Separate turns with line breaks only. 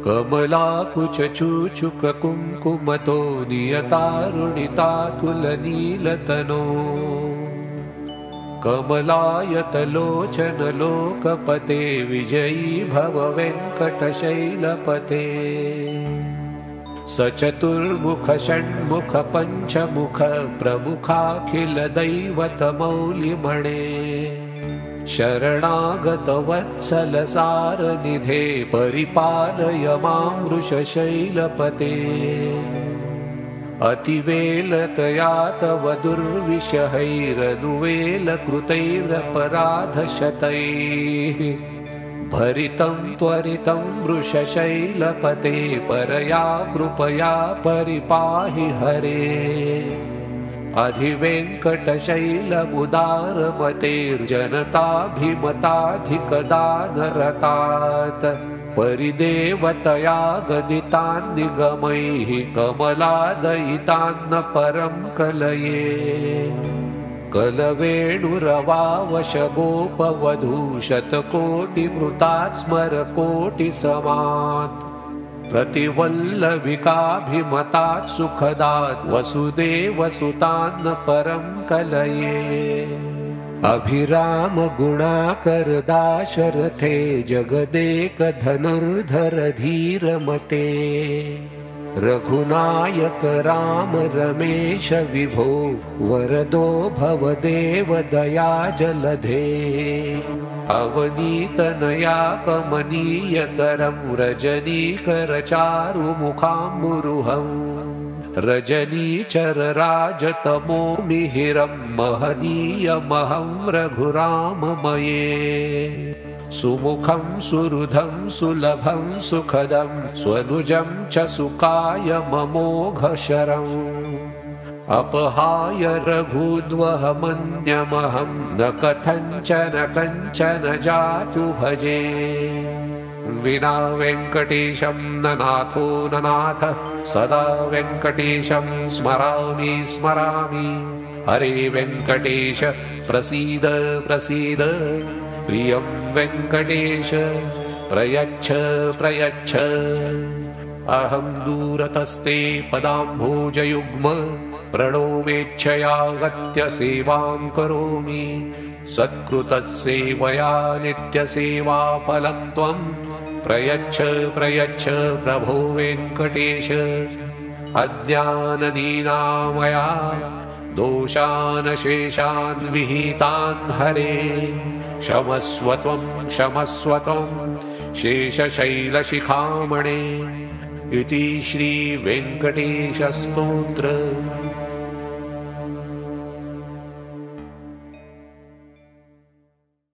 कमलाकुचूचुक कुङ्कुमतो नियतारुणितातुलनीलतनो कमलायतलोचन लोकपते विजयी भव वेङ्कटशैलपते सचतुर्मुख षण्मुख पञ्चमुख प्रमुखाखिल दैवतमौलिमणे शरणागत वत्सल सारनिधे परिपालय मां वृषशैलपते अतिवेलतया तव दुर्विषहैरनुवेलकृतैरपराधशतैः भरितं त्वरितं वृषशैलपते परया कृपया परिपाहि हरे अधिवेङ्कटशैलमुदारमतेर्जनताभिमताधिकदानरतात् परिदेवतया गदितान् निगमैः कमलादयितान्न परं कलये कलवेणुरवावशगोपवधूशतकोटिमृतात् स्मरकोटिसमात् प्रतिवल्लविकाभिमतात् सुखदात् वसुदेवसुतान्न परं कलये अभिराम गुणाकर दाशरथे जगदेक धनुर्धर धीरमते रघुनायक राम रमेश विभो वरदो भवदेव दया जलधे अवनीतनया कमनीयकरं रजनीकर चारुमुखाम्बुरुहम् रजनीचरराजतमो मिहिरं महनीयमहं रघुराममये सुमुखं सुहृदं सुलभं सुखदं स्वनुजं च सुकायममोघशरम् अपहाय रघुद्वहमन्यमहं न कथञ्चन कञ्चन जातु भजे विना वेङ्कटेशं न नाथो न नाथ सदा वेङ्कटेशं स्मरामि स्मरामि हरे वेङ्कटेश प्रसीद प्रसीद प्रियं वेङ्कटेश प्रयच्छ प्रयच्छ अहं दूरतस्ते पदाम्भोजयुग्म प्रणोमेच्छयागत्य सेवां करोमि सत्कृतसेवया नित्यसेवाफलं त्वं प्रयच्छ प्रयच्छ प्रभो वेङ्कटेश अज्ञानदीनामया दोषान् शेषान् विहितान् हरे क्षमस्व त्वं शेषशैलशिखामणे इति श्री वेङ्कटेशस्तोत्र।